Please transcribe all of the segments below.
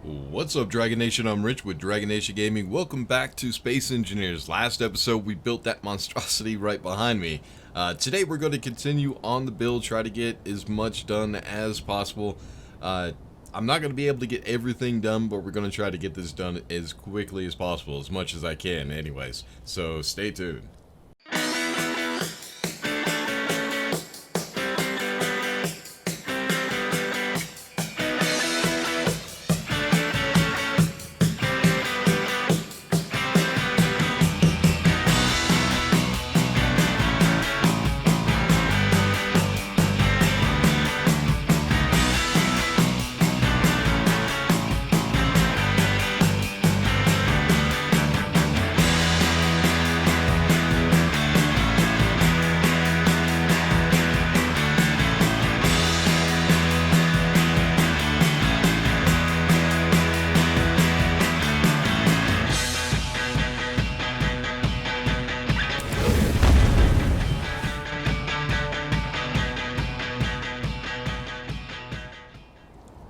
What's up, Dragon Nation? I'm Rich with Dragon Nation Gaming. Welcome back to Space Engineers. Last episode, we built that monstrosity right behind me. Today, we're going to continue on the build, try to get as much done as possible. I'm not going to be able to get everything done, but we're going to try to get this done as quickly as possible, as much as I can anyways. So, stay tuned.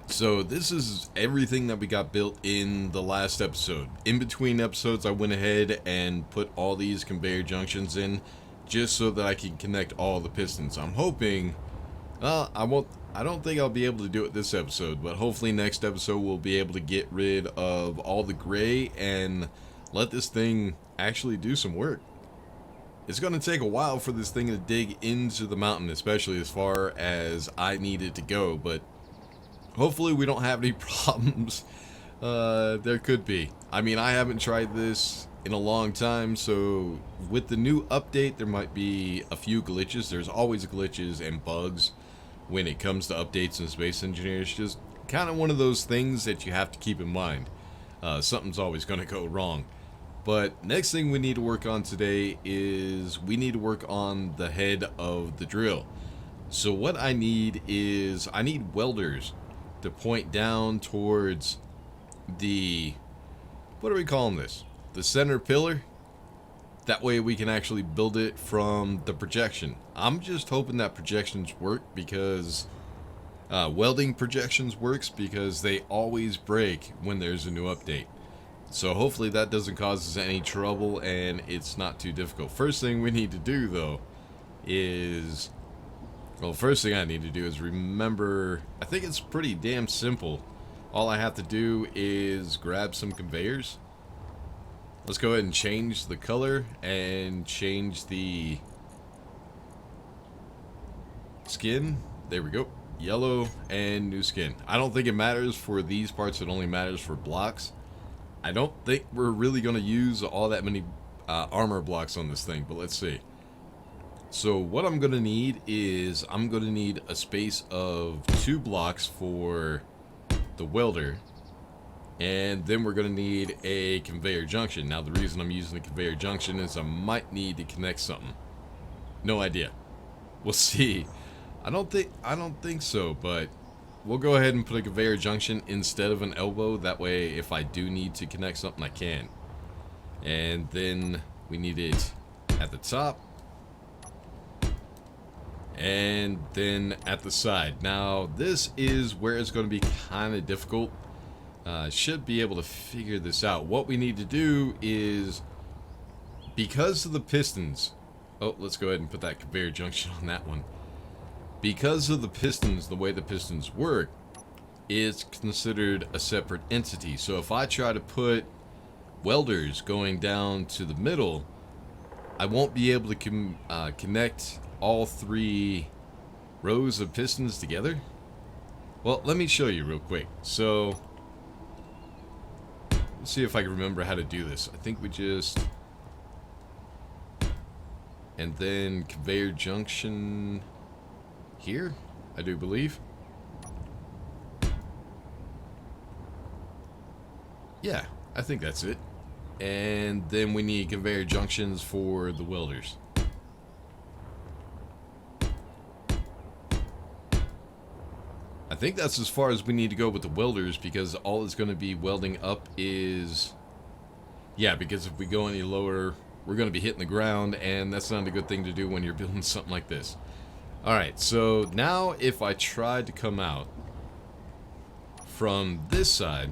So this is everything that we got built in the last episode. In between episodes, I went ahead and put all these conveyor junctions in just so that I can connect all the pistons. I'm hoping, I don't think I'll be able to do it this episode, but hopefully next episode we'll be able to get rid of all the gray and let this thing actually do some work. It's going to take a while for this thing to dig into the mountain, especially as far as I need it to go, but hopefully we don't have any problems. There could be. I mean, I haven't tried this in a long time, so with the new update, there might be a few glitches. There's always glitches and bugs when it comes to updates in Space Engineers. Just kind of one of those things that you have to keep in mind. Something's always going to go wrong. But next thing we need to work on today is we need to work on the head of the drill. So what I need is, I need welders to point down towards the, what are we calling this? The center pillar. That way we can actually build it from the projection. I'm just hoping that projections work because welding projections works because they always break when there's a new update. So hopefully that doesn't cause us any trouble and it's not too difficult. First thing we need to do though is, well, first thing I need to do is remember, I think it's pretty damn simple. All I have to do is grab some conveyors. Let's go ahead and change the color and change the skin. There we go. Yellow and new skin. I don't think it matters for these parts. It only matters for blocks. I don't think we're really going to use all that many armor blocks on this thing, but let's see. So what I'm going to need is, I'm going to need a space of 2 blocks for the welder. And then we're going to need a conveyor junction. Now the reason I'm using a conveyor junction is I might need to connect something. No idea. We'll see. I don't think so, but we'll go ahead and put a conveyor junction instead of an elbow. That way if I do need to connect something, I can. And then we need it at the top. And then at the side. Now this is where it's going to be kind of difficult. Should be able to figure this out. What we need to do is, because of the pistons, oh, let's go ahead and put that conveyor junction on that one. Because of the pistons, the way the pistons work, it's considered a separate entity. So if I try to put welders going down to the middle, I won't be able to connect all 3 rows of pistons together. Well, let me show you real quick. So let's see if I can remember how to do this. I think we just, and then conveyor junction here, I do believe. Yeah, I think that's it. And then we need conveyor junctions for the welders. I think that's as far as we need to go with the welders, because all it's going to be welding up is, yeah, because if we go any lower, we're going to be hitting the ground, and that's not a good thing to do when you're building something like this. Alright, so now if I tried to come out from this side,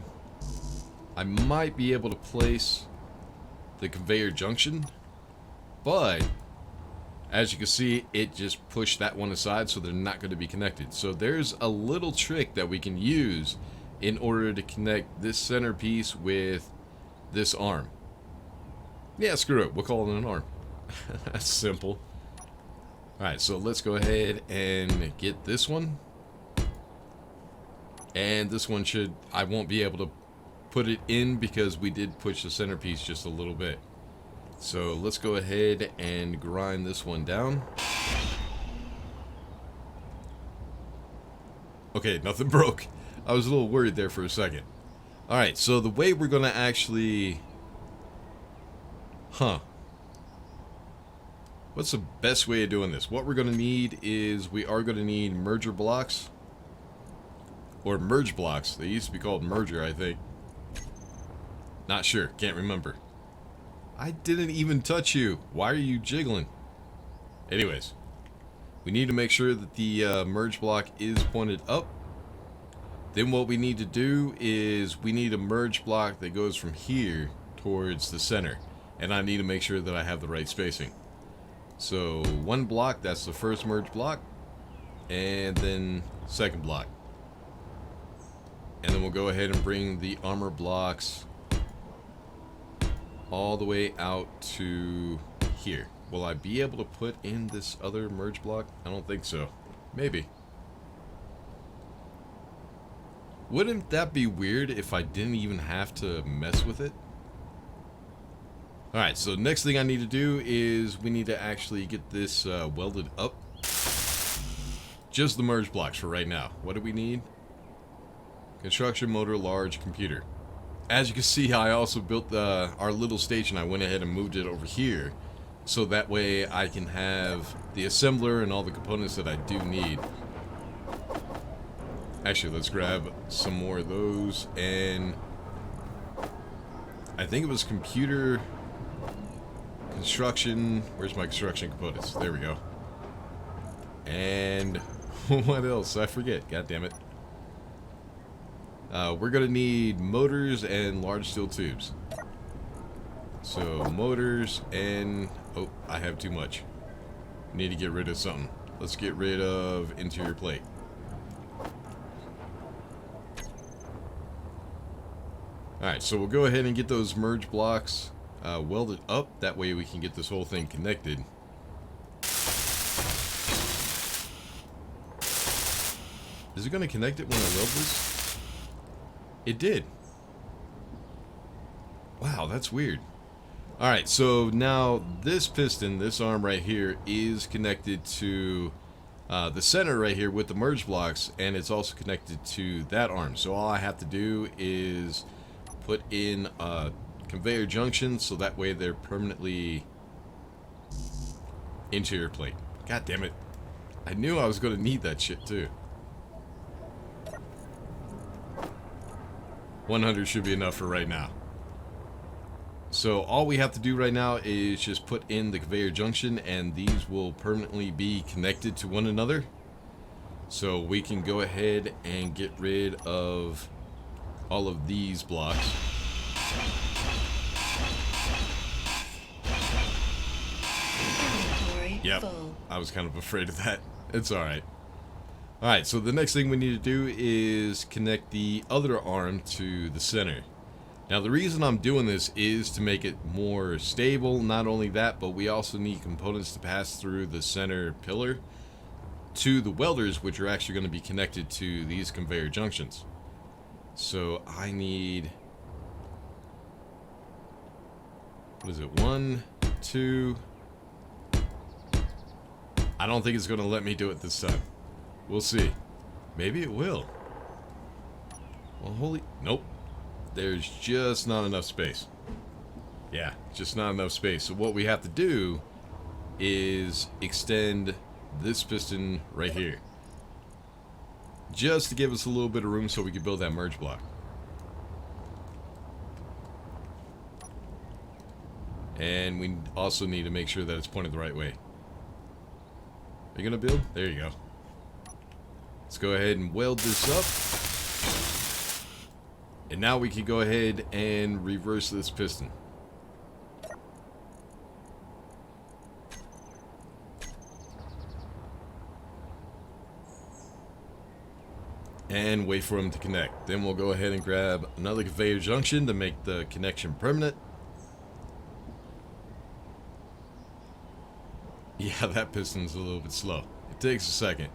I might be able to place the conveyor junction, but as you can see, it just pushed that one aside, so they're not going to be connected. So there's a little trick that we can use in order to connect this centerpiece with this arm. Yeah, screw it. We'll call it an arm. That's simple. Alright, so let's go ahead and get this one. And this one should... I won't be able to put it in because we did push the centerpiece just a little bit. So let's go ahead and grind this one down. Okay, nothing broke. I was a little worried there for a second. Alright, so the way we're going to actually... What's the best way of doing this? What we're going to need is we are going to need merger blocks. Or merge blocks. They used to be called merger, I think. Not sure. Can't remember. I didn't even touch you. Why are you jiggling? Anyways. We need to make sure that the merge block is pointed up. Then what we need to do is we need a merge block that goes from here towards the center. And I need to make sure that I have the right spacing. So one block, that's the first merge block. And then second block. And then we'll go ahead and bring the armor blocks all the way out to here. Will I be able to put in this other merge block? I don't think so. Maybe. Wouldn't that be weird if I didn't even have to mess with it? Alright, so next thing I need to do is we need to actually get this welded up. Just the merge blocks for right now. What do we need? Construction motor, large computer. As you can see, I also built our little station. I went ahead and moved it over here. So that way I can have the assembler and all the components that I do need. Actually, let's grab some more of those. And I think it was computer... Construction, where's my construction components? There we go. And what else? I forget. God damn it. We're gonna need motors and large steel tubes. So motors and oh, I have too much. Need to get rid of something. Let's get rid of interior plate. Alright, so we'll go ahead and get those merge blocks welded up. That way we can get this whole thing connected. Is it going to connect it when I weld this? It did. Wow, that's weird. Alright, so now this piston, this arm right here, is connected to the center right here with the merge blocks, and it's also connected to that arm. So all I have to do is put in a conveyor junction, so that way they're permanently interior plate. God damn it. I knew I was going to need that shit too. 100 should be enough for right now. So all we have to do right now is just put in the conveyor junction, and these will permanently be connected to one another. So we can go ahead and get rid of all of these blocks. Yep, I was kind of afraid of that. It's alright. Alright, so the next thing we need to do is connect the other arm to the center. Now the reason I'm doing this is to make it more stable. Not only that, but we also need components to pass through the center pillar to the welders, which are actually going to be connected to these conveyor junctions. So I need... what is it? 1, 2... I don't think it's going to let me do it this time. We'll see. Maybe it will. Well, holy... nope. There's just not enough space. Yeah, just not enough space. So what we have to do is extend this piston right here. Just to give us a little bit of room so we can build that merge block. And we also need to make sure that it's pointed the right way. Are you going to build? There you go. Let's go ahead and weld this up. And now we can go ahead and reverse this piston. And wait for them to connect. Then we'll go ahead and grab another conveyor junction to make the connection permanent. Yeah, that piston's a little bit slow. It takes a second.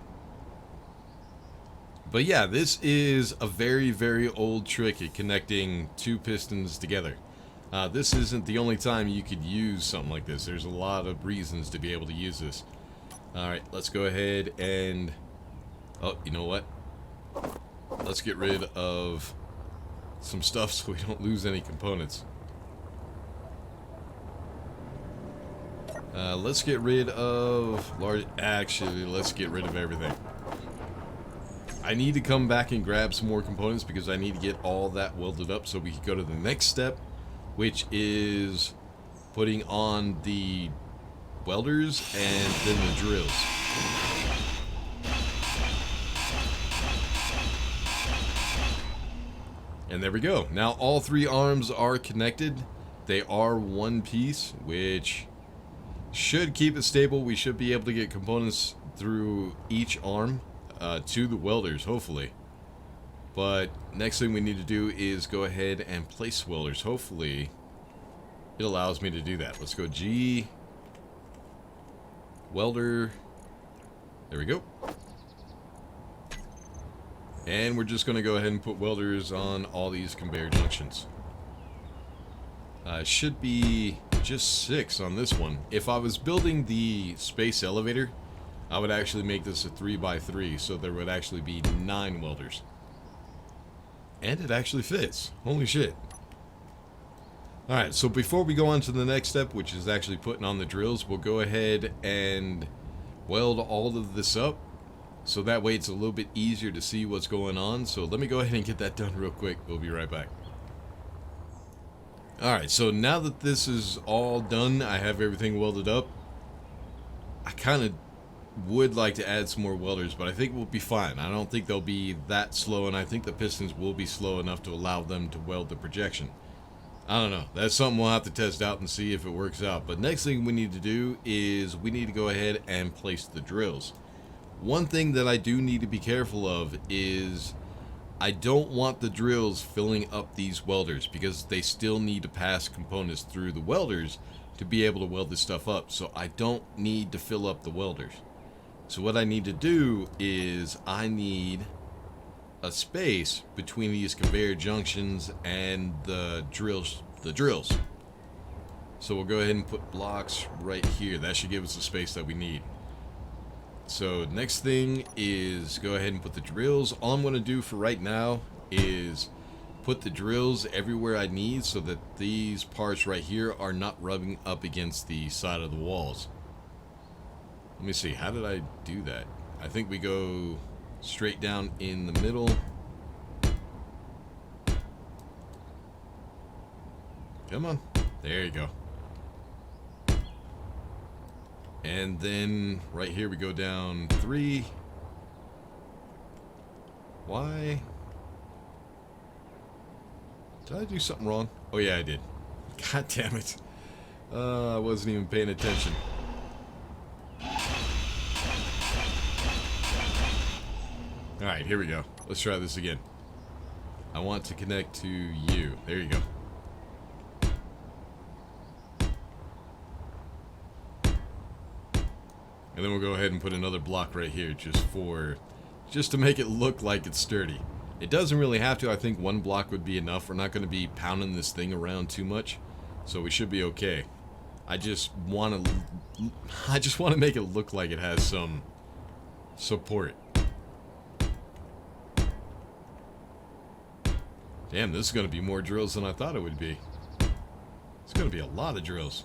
But yeah, this is a very, very old trick at connecting two pistons together. This isn't the only time you could use something like this. There's a lot of reasons to be able to use this. Alright, let's go ahead and... Oh, you know what? Let's get rid of some stuff so we don't lose any components. Let's get rid of large... Actually, let's get rid of everything. I need to come back and grab some more components because I need to get all that welded up so we can go to the next step, which is putting on the welders and then the drills. And there we go. Now all three arms are connected. They are one piece, which should keep it stable. We should be able to get components through each arm to the welders, hopefully. But next thing we need to do is go ahead and place welders. Hopefully it allows me to do that. Let's go G, welder. There we go. And we're just going to go ahead and put welders on all these conveyor junctions. Should be just 6 on this one. If I was building the space elevator, I would actually make this a 3x3, so there would actually be 9 welders. And it actually fits. Holy shit. Alright, so before we go on to the next step, which is actually putting on the drills, we'll go ahead and weld all of this up. So that way it's a little bit easier to see what's going on. So let me go ahead and get that done real quick. We'll be right back. Alright, so now that this is all done, I have everything welded up. I kind of would like to add some more welders, but I think we'll be fine. I don't think they'll be that slow, and I think the pistons will be slow enough to allow them to weld the projection. I don't know. That's something we'll have to test out and see if it works out. But next thing we need to do is we need to go ahead and place the drills. One thing that I do need to be careful of is I don't want the drills filling up these welders because they still need to pass components through the welders to be able to weld this stuff up. So I don't need to fill up the welders. So what I need to do is I need a space between these conveyor junctions and the drills. So we'll go ahead and put blocks right here. That should give us the space that we need. So next thing is go ahead and put the drills. All I'm going to do for right now is put the drills everywhere I need so that these parts right here are not rubbing up against the side of the walls. Let me see, how did I do that? I think we go straight down in the middle. Come on. There you go. And then right here we go down 3. Why? Did I do something wrong? Oh yeah, I did. God damn it. I wasn't even paying attention. Alright, here we go. Let's try this again. I want to connect to you. There you go. And then we'll go ahead and put another block right here just to make it look like it's sturdy. It doesn't really have to. I think one block would be enough. We're not going to be pounding this thing around too much, so we should be okay. I just want to make it look like it has some support. Damn, this is going to be more drills than I thought it would be. It's going to be a lot of drills.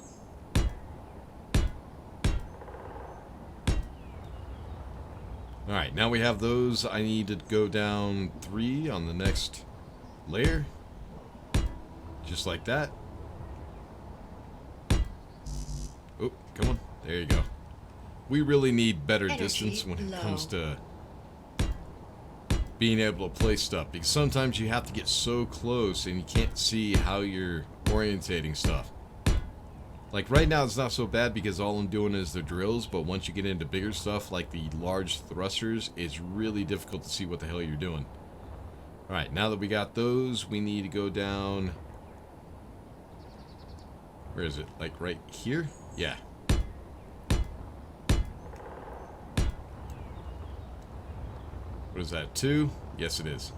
Alright, now we have those. I need to go down 3 on the next layer. Just like that. Oh, come on. There you go. We really need better distance when it comes to being able to place stuff, because sometimes you have to get so close and you can't see how you're orientating stuff. Like right now it's not so bad because all I'm doing is the drills, but once you get into bigger stuff like the large thrusters, it's really difficult to see what the hell you're doing. Alright, now that we got those, we need to go down... Where is it? Like right here? Yeah. What is that, 2? Yes, it is.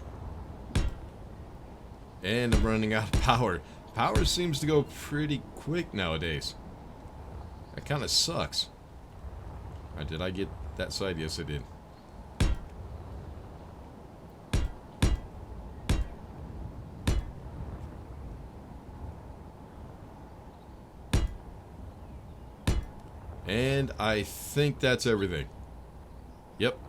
And I'm running out of power. Power seems to go pretty quick nowadays. That kind of sucks. Alright, did I get that side? Yes, I did. And I think that's everything. Yep.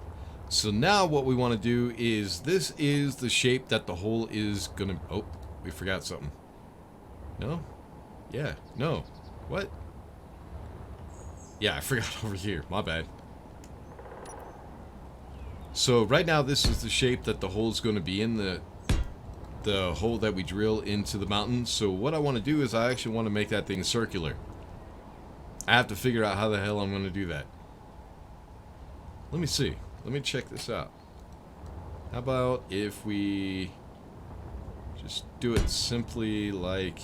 So now what we want to do is, this is the shape that the hole is gonna... Oh, we forgot something. No? Yeah. No. What? Yeah, I forgot over here. My bad. So right now this is the shape that the hole is going to be in, the hole that we drill into the mountain. So what I want to do is I actually want to make that thing circular. I have to figure out how the hell I'm going to do that. Let me see. Let me check this out. How about if we just do it simply like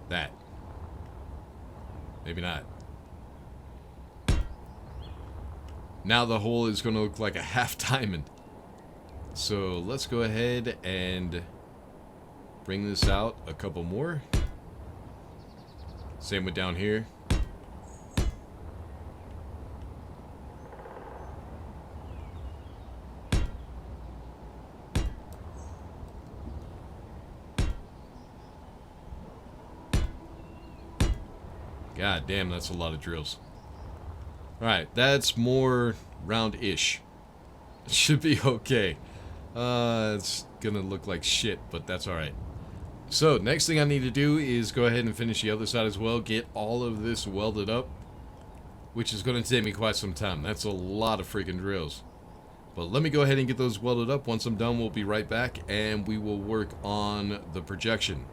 that? Maybe not. Now the hole is going to look like a half diamond. So let's go ahead and bring this out a couple more. Same with down here. God damn, that's a lot of drills. Alright, that's more round-ish. It should be okay. It's gonna look like shit, but that's alright. So, next thing I need to do is go ahead and finish the other side as well. Get all of this welded up, which is going to take me quite some time. That's a lot of freaking drills. But let me go ahead and get those welded up. Once I'm done, we'll be right back, and we will work on the projection.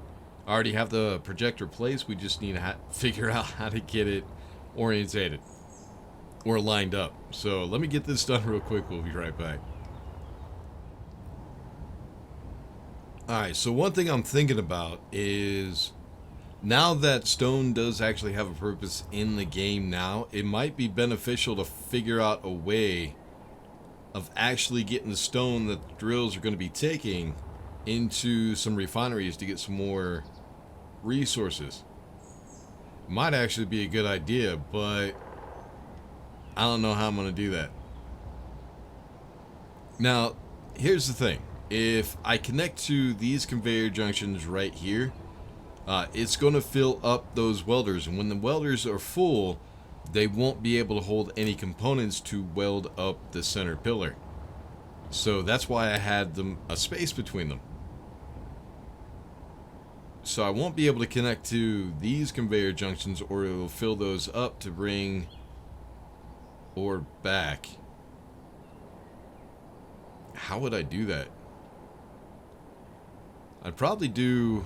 I already have the projector placed. We just need to figure out how to get it orientated or lined up. So let me get this done real quick. We'll be right back. Alright, so one thing I'm thinking about is, now that stone does actually have a purpose in the game now, it might be beneficial to figure out a way of actually getting the stone that the drills are going to be taking into some refineries to get some more resources. Might actually be a good idea, but I don't know how I'm going to do that. Now, here's the thing. If I connect to these conveyor junctions right here, it's going to fill up those welders, and when the welders are full, they won't be able to hold any components to weld up the center pillar. So that's why I had them a space between them. So I won't be able to connect to these conveyor junctions, or it will fill those up to bring ore back. How would I do that? I'd probably do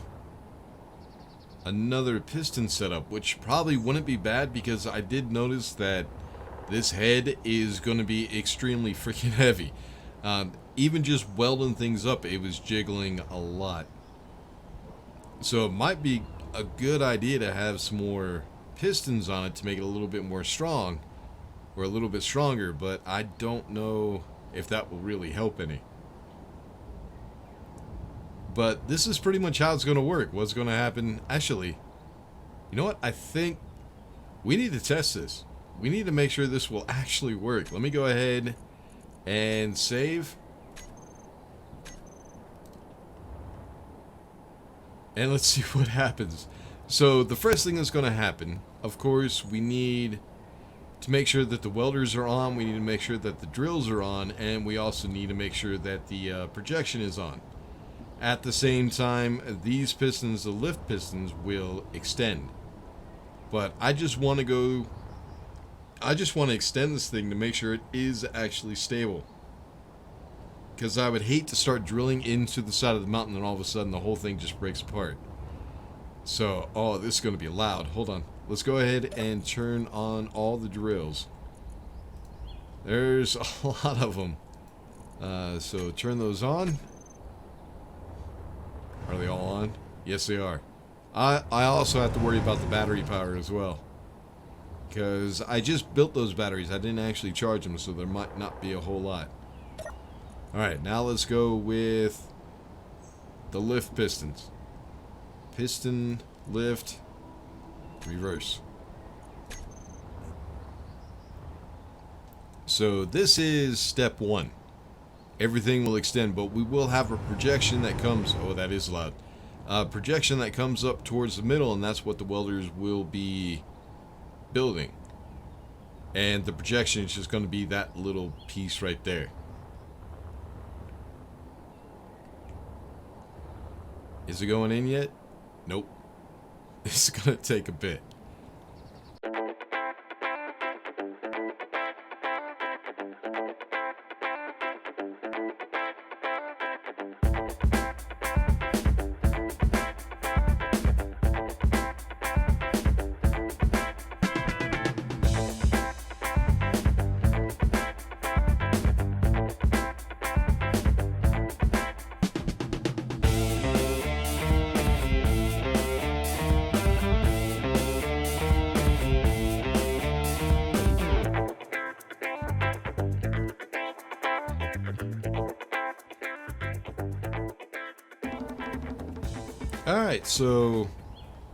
another piston setup, which probably wouldn't be bad, because I did notice that this head is going to be extremely freaking heavy. Even just welding things up, it was jiggling a lot. So it might be a good idea to have some more pistons on it to make it a little bit more strong, or a little bit stronger, but I don't know if that will really help any. But this is pretty much how it's going to work. What's going to happen? Actually, you know what? I think we need to test this. We need to make sure this will actually work. Let me go ahead and save. And let's see what happens. So the first thing that's going to happen, of course, we need to make sure that the welders are on. We need to make sure that the drills are on. And we also need to make sure that the projection is on. At the same time, these pistons, the lift pistons, will extend. But I just want to extend this thing to make sure it is actually stable. Because I would hate to start drilling into the side of the mountain and all of a sudden the whole thing just breaks apart. So, oh, this is going to be loud. Hold on. Let's go ahead and turn on all the drills. There's a lot of them. So turn those on. Are they all on? Yes, they are. I also have to worry about the battery power as well. Because I just built those batteries. I didn't actually charge them, so there might not be a whole lot. Alright, now let's go with the lift pistons. Piston, lift, reverse. So this is step 1. Everything will extend, but we will have a projection that comes... Oh, that is loud. Projection that comes up towards the middle, and that's what the welders will be building. And the projection is just going to be that little piece right there. Is it going in yet? Nope. It's going to take a bit. Alright, so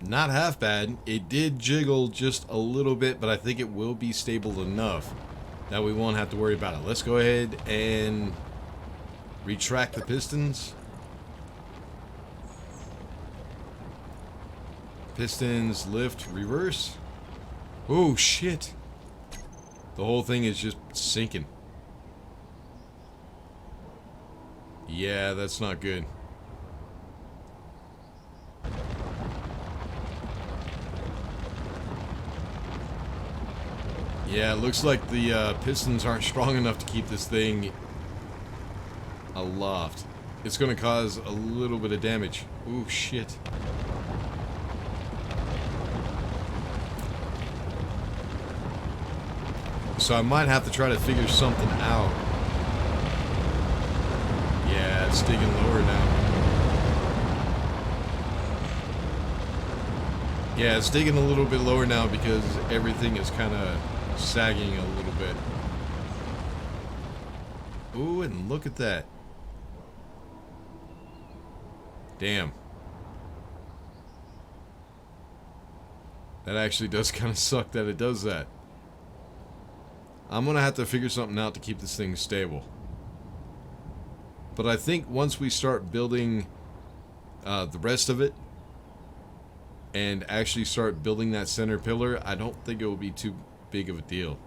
not half bad. It did jiggle just a little bit, but I think it will be stable enough that we won't have to worry about it. Let's go ahead and retract the pistons. Pistons, lift, reverse. Oh, shit. The whole thing is just sinking. Yeah, that's not good. Yeah, it looks like the pistons aren't strong enough to keep this thing aloft. It's going to cause a little bit of damage. Ooh, shit. So I might have to try to figure something out. Yeah, it's digging lower now. Yeah, it's digging a little bit lower now because everything is kind of sagging a little bit. Ooh, and look at that. Damn. That actually does kind of suck that it does that. I'm gonna have to figure something out to keep this thing stable. But I think once we start building the rest of it and actually start building that center pillar, I don't think it will be too big of a deal.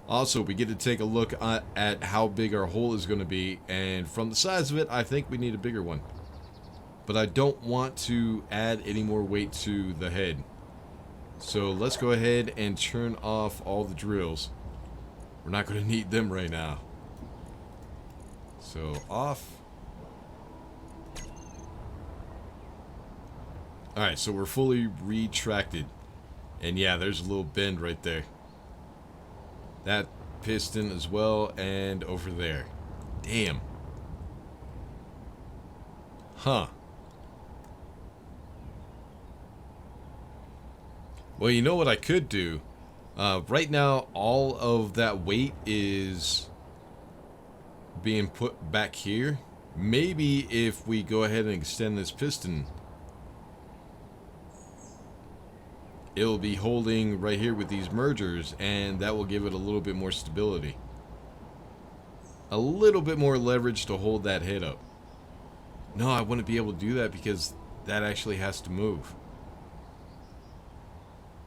Also, we get to take a look at how big our hole is going to be, and from the size of it, I think we need a bigger one. But I don't want to add any more weight to the head. So let's go ahead and turn off all the drills. We're not going to need them right now. So off. Alright, so we're fully retracted. And yeah, there's a little bend right there. That piston as well, and over there. Damn. Huh. Well, you know what I could do? Right now, all of that weight is being put back here. Maybe if we go ahead and extend this piston, it'll be holding right here with these mergers, and that will give it a little bit more stability. A little bit more leverage to hold that head up. No, I wouldn't be able to do that because that actually has to move.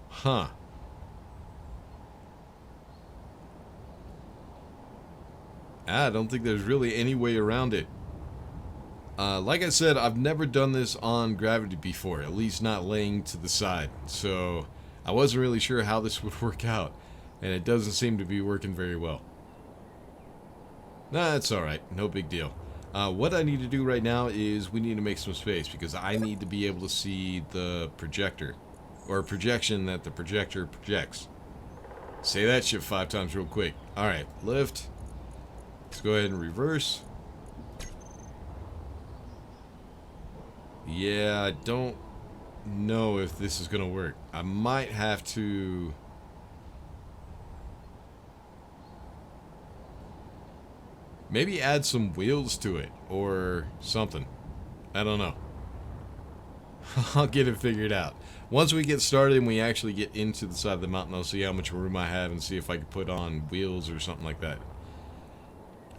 Huh. I don't think there's really any way around it. Like I said, I've never done this on gravity before, at least not laying to the side. So I wasn't really sure how this would work out, and it doesn't seem to be working very well. Nah, it's alright. No big deal. What I need to do right now is we need to make some space because I need to be able to see the projector. Or projection that the projector projects. Say that shit 5 times real quick. Alright, lift. Let's go ahead and reverse. Yeah, I don't know if this is going to work. I might have to... maybe add some wheels to it or something. I don't know. I'll get it figured out. Once we get started and we actually get into the side of the mountain, I'll see how much room I have and see if I can put on wheels or something like that.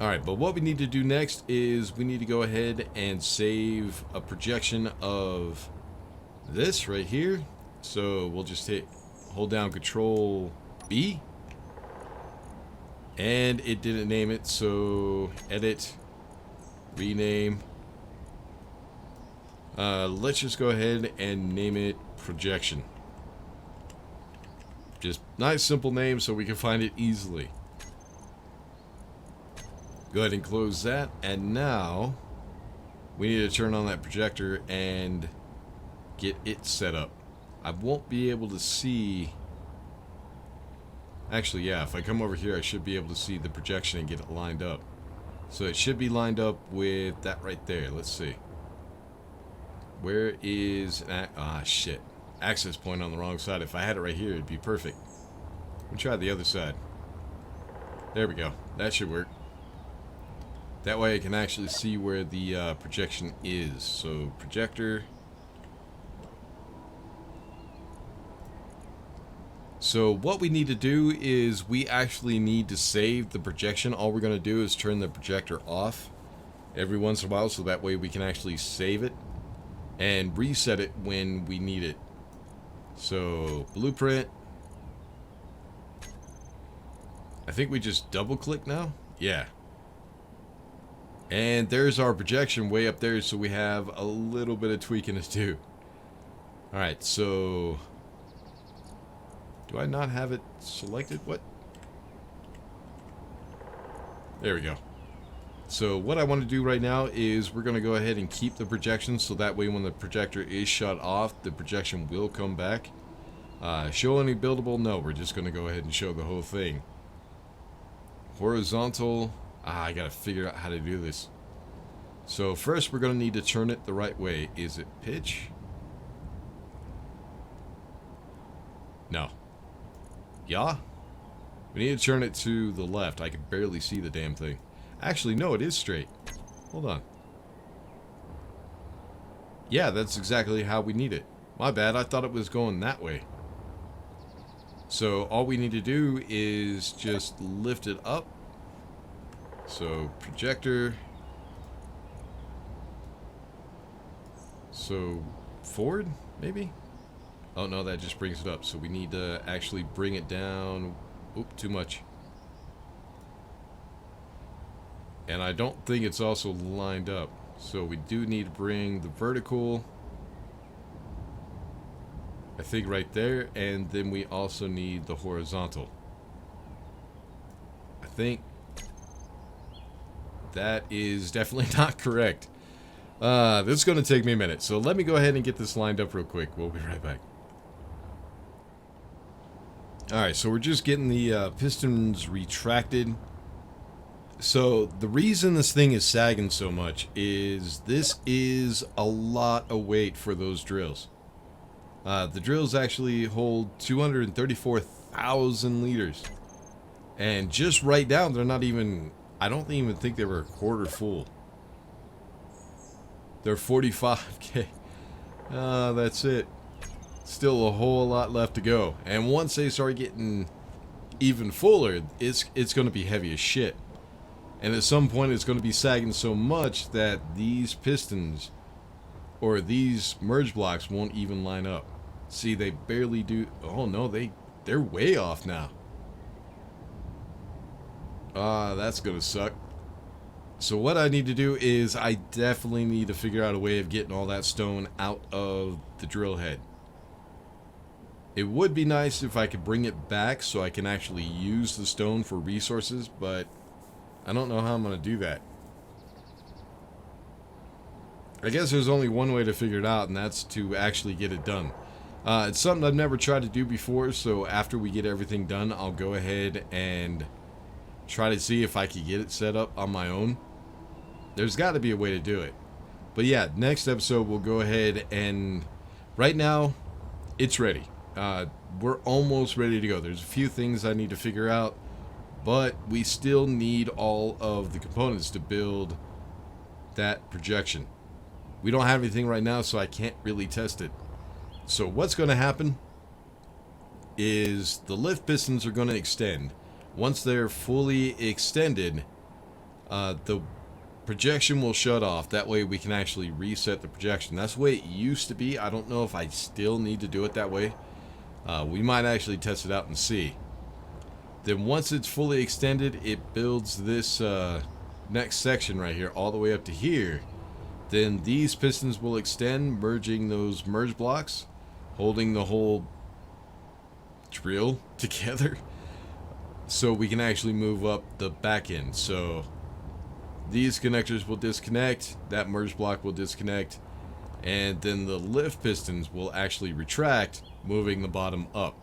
Alright, but what we need to do next is we need to go ahead and save a projection of this right here. So we'll just hold down Control B. And it didn't name it, so edit, rename. Let's just go ahead and name it projection. Just nice simple name so we can find it easily. Go ahead and close that, and now we need to turn on that projector and get it set up. I won't be able to see... actually, yeah, if I come over here, I should be able to see the projection and get it lined up. So it should be lined up with that right there. Let's see. Where is... shit. Access point on the wrong side. If I had it right here, it'd be perfect. Let me try the other side. There we go. That should work. That way I can actually see where the projection is. So, projector... So what we need to do is we actually need to save the projection. All we're going to do is turn the projector off every once in a while so that way we can actually save it and reset it when we need it. So blueprint. I think we just double click now. Yeah. And there's our projection way up there, so we have a little bit of tweaking to do. Alright, so... do I not have it selected? What? There we go. So what I want to do right now is we're going to go ahead and keep the projection so that way when the projector is shut off, the projection will come back. Show any buildable? No, we're just going to go ahead and show the whole thing. Horizontal. I got to figure out how to do this. So first we're going to need to turn it the right way. Is it pitch? No. Yeah? We need to turn it to the left. I can barely see the damn thing. Actually, no, it is straight. Hold on. Yeah, that's exactly how we need it. My bad, I thought it was going that way. So all we need to do is just lift it up. So projector. So forward, maybe? Oh no, that just brings it up. So we need to actually bring it down. Oop, too much. And I don't think it's also lined up. So we do need to bring the vertical, I think right there, and then we also need the horizontal. I think that is definitely not correct. This is going to take me a minute, so let me go ahead and get this lined up real quick. We'll be right back. Alright, so we're just getting the pistons retracted. So the reason this thing is sagging so much is this is a lot of weight for those drills. The drills actually hold 234,000 liters. And just right now, they're not even... I don't even think they were a quarter full. They're 45K. That's it. Still a whole lot left to go. And once they start getting even fuller, it's going to be heavy as shit. And at some point, it's going to be sagging so much that these pistons or these merge blocks won't even line up. See, they barely do. Oh no, they're way off now. That's going to suck. So what I need to do is I definitely need to figure out a way of getting all that stone out of the drill head. It would be nice if I could bring it back so I can actually use the stone for resources, but I don't know how I'm going to do that. I guess there's only one way to figure it out, and that's to actually get it done. It's something I've never tried to do before, so after we get everything done, I'll go ahead and try to see if I can get it set up on my own. There's got to be a way to do it. But yeah, next episode we'll go ahead and... Right now, it's ready. We're almost ready to go. There's a few things I need to figure out, but we still need all of the components to build that projection. We don't have anything right now, so I can't really test it. So what's going to happen is the lift pistons are going to extend. Once they're fully extended, the projection will shut off. That way we can actually reset the projection. That's the way it used to be. I don't know if I still need to do it that way. We might actually test it out and see. Then once it's fully extended, it builds this next section right here all the way up to here. Then these pistons will extend, merging those merge blocks, holding the whole drill together, so we can actually move up the back end. So these connectors will disconnect, that merge block will disconnect, and then the lift pistons will actually retract, moving the bottom up.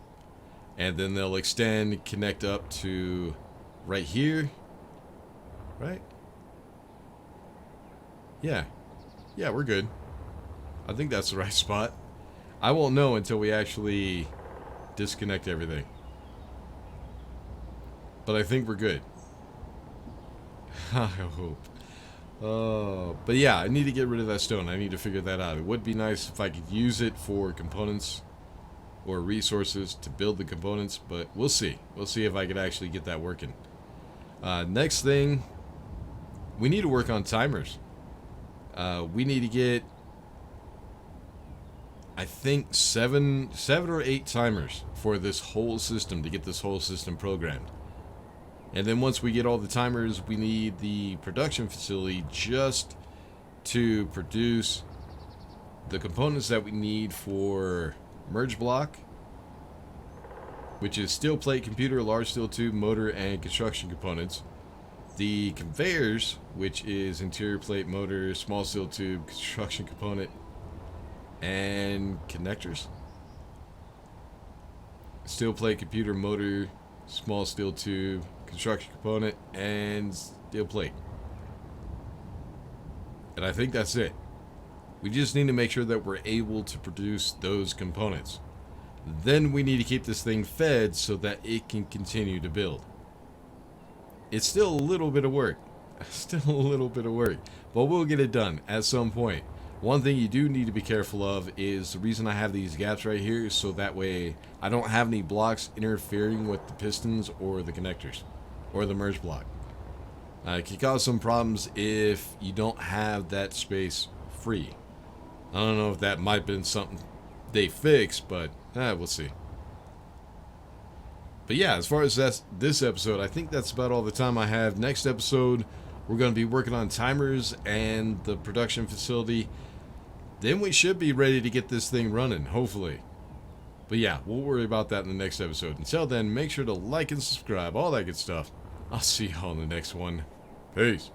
And then they'll extend, connect up to right here, right? Yeah, we're good. I think that's the right spot. I won't know until we actually disconnect everything. But I think we're good. I hope. But yeah, I need to get rid of that stone. I need to figure that out. It would be nice if I could use it for components or resources to build the components, but we'll see. We'll see if I could actually get that working. Next thing, we need to work on timers. We need to get, I think, seven or eight timers for this whole system to get this whole system programmed. And then once we get all the timers, we need the production facility just to produce the components that we need for merge block, which is steel plate, computer, large steel tube, motor, and construction components. The conveyors, which is interior plate, motor, small steel tube, construction component, and connectors. Steel plate, computer, motor, small steel tube, construction component, and steel plate. And I think that's it. We just need to make sure that we're able to produce those components. Then we need to keep this thing fed so that it can continue to build. It's still a little bit of work. But we'll get it done at some point. One thing you do need to be careful of is the reason I have these gaps right here is so that way I don't have any blocks interfering with the pistons or the connectors or the merge block. It can cause some problems if you don't have that space free. I don't know if that might have been something they fixed, but we'll see. But yeah, as far as this episode, I think that's about all the time I have. Next episode, we're going to be working on timers and the production facility. Then we should be ready to get this thing running, hopefully. But yeah, we'll worry about that in the next episode. Until then, make sure to like and subscribe, all that good stuff. I'll see y'all in the next one. Peace.